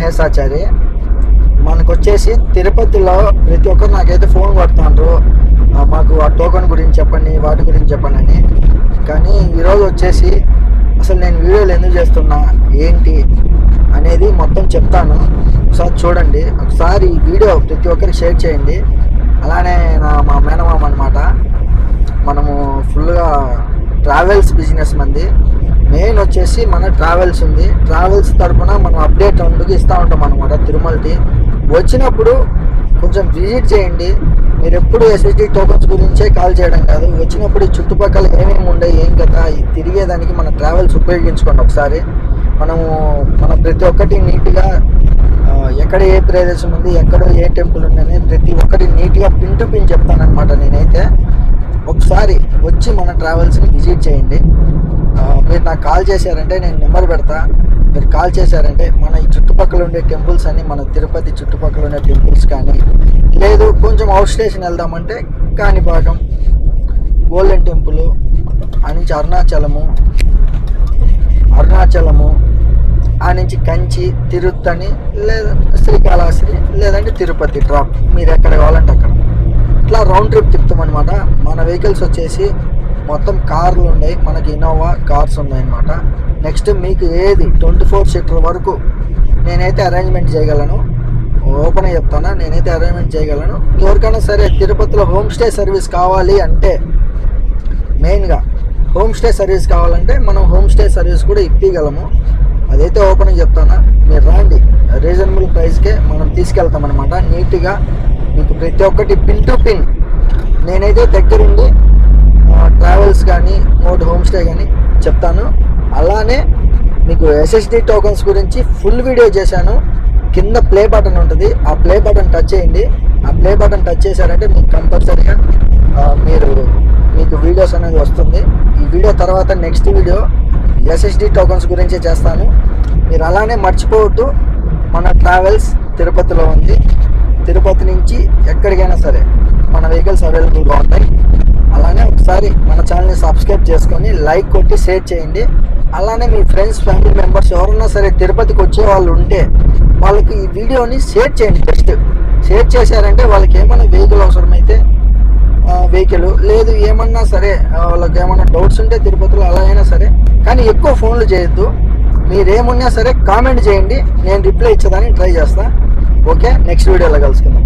మహేశాచారి. మనకు వచ్చేసి తిరుపతిలో ప్రతి ఒక్కరు నాకైతే ఫోన్ కొడుతుండ్రు, మాకు ఆ టోకెన్ గురించి చెప్పండి, వాటి గురించి చెప్పండి అని. కానీ ఈరోజు వచ్చేసి అసలు నేను వీడియోలు ఎందుకు చేస్తున్నా ఏంటి అనేది మొత్తం చెప్తాను. ఒకసారి చూడండి, ఒకసారి ఈ వీడియో ప్రతి ఒక్కరికి షేర్ చేయండి. అలానే మా మేనమామ అనమాట, మనము ఫుల్గా ట్రావెల్స్ బిజినెస్ మంది. మెయిన్ వచ్చేసి మన ట్రావెల్స్ ఉంది. ట్రావెల్స్ తరఫున మనం అప్డేట్ అందుకు ఇస్తూ ఉంటాం అనమాట. తిరుమలకి వచ్చినప్పుడు కొంచెం విజిట్ చేయండి. మీరు ఎప్పుడు ఎస్ఎస్డి టోకన్స్ గురించే కాల్ చేయడం కాదు, వచ్చినప్పుడు ఈ చుట్టుపక్కల ఏమేమి ఉండే ఏం కదా తిరిగేదానికి మన ట్రావెల్స్ ఉపయోగించుకోండి. ఒకసారి మన ప్రతి ఒక్కటి నీట్గా ఎక్కడ ఏ ప్రదేశం ఉంది, ఎక్కడ ఏ టెంపుల్ ఉందని ప్రతి ఒక్కటి నీట్గా పిన్ టు పిన్ చెప్తానమాట. నేనైతే ఒకసారి వచ్చి మన ట్రావెల్స్ని విజిట్ చేయండి. మీరు నాకు కాల్ చేశారంటే నేను నెంబర్ పెడతా. మీరు కాల్ చేశారంటే మన ఈ చుట్టుపక్కల ఉండే టెంపుల్స్ అని, మన తిరుపతి చుట్టుపక్కల ఉండే టెంపుల్స్ కానీ, లేదు కొంచెం అవుట్ స్టేషన్ వెళ్దామంటే కాణిపాకం, గోల్డెన్ టెంపుల్, ఆ నుంచి అరుణాచలము, ఆ నుంచి కంచి, తిరుత్తని, లేదా శ్రీకాళహస్తి, లేదంటే తిరుపతి డ్రాప్. మీరు ఎక్కడ కావాలంటే అక్కడ ఇట్లా రౌండ్ ట్రిప్ తిప్పుతామన్నమాట. మన వెహికల్స్ వచ్చేసి మొత్తం కార్లు ఉన్నాయి, మనకి ఇన్నోవా కార్స్ ఉన్నాయన్నమాట. నెక్స్ట్ మీకు ఏది 24 సీటర్ వరకు నేనైతే అరేంజ్మెంట్ చేయగలను. ఓపెన్ చెప్తానా, నేనైతే అరేంజ్మెంట్ చేయగలను. ఎవరికైనా సరే తిరుపతిలో హోమ్ స్టే సర్వీస్ కావాలి అంటే, మెయిన్గా హోమ్ స్టే సర్వీస్ కావాలంటే మనం హోమ్ స్టే సర్వీస్ కూడా ఇప్పగలము. అదైతే ఓపెన్ చెప్తానా, మీరు రాండి, రీజనబుల్ ప్రైస్కే మనం తీసుకెళ్తాం అనమాట. నీట్గా మీకు ప్రతి ఒక్కటి పిన్ టు పిన్ నేనైతే దగ్గరుండి ట్రావెల్స్ కానీ హోమ్ స్టే కానీ చెప్తాను. అలానే మీకు ఎస్ఎస్డి టోకన్స్ గురించి ఫుల్ వీడియో చేశాను. కింద ప్లే బటన్ ఉంటుంది, ఆ ప్లే బటన్ టచ్ చేయండి. ఆ ప్లే బటన్ టచ్ చేశారంటే మీకు కంపల్సరీగా మీకు వీడియోస్ అనేది వస్తుంది. ఈ వీడియో తర్వాత నెక్స్ట్ వీడియో ఎస్ఎస్డి టోకన్స్ గురించే చేస్తాను. మీరు అలానే మర్చిపోవద్దు, మన ట్రావెల్స్ తిరుపతిలో ఉంది. తిరుపతి నుంచి ఎక్కడికైనా సరే మన వెహికల్స్ అవైలబుల్గా ఉంటాయి. అలానే ఒకసారి మన ఛానల్ని సబ్స్క్రైబ్ చేసుకొని లైక్ కొట్టి షేర్ చేయండి. అలానే మీ ఫ్రెండ్స్, ఫ్యామిలీ మెంబర్స్ ఎవరన్నా సరే తిరుపతికి వచ్చే వాళ్ళు ఉంటే వాళ్ళకి ఈ వీడియోని షేర్ చేయండి. జస్ట్ షేర్ చేశారంటే వాళ్ళకి ఏమైనా వెహికల్ అవసరమైతే వెహికల్, లేదు ఏమన్నా సరే వాళ్ళకి ఏమన్నా డౌట్స్ ఉంటే తిరుపతిలో అలా అయినా సరే, కానీ ఎక్కువ ఫోన్లు చేయొద్దు. మీరేమున్నా సరే కామెంట్ చేయండి, నేను రిప్లై ఇచ్చేదానికి ట్రై చేస్తాను. ఓకే, నెక్స్ట్ వీడియోలో కలుసుకుందాం.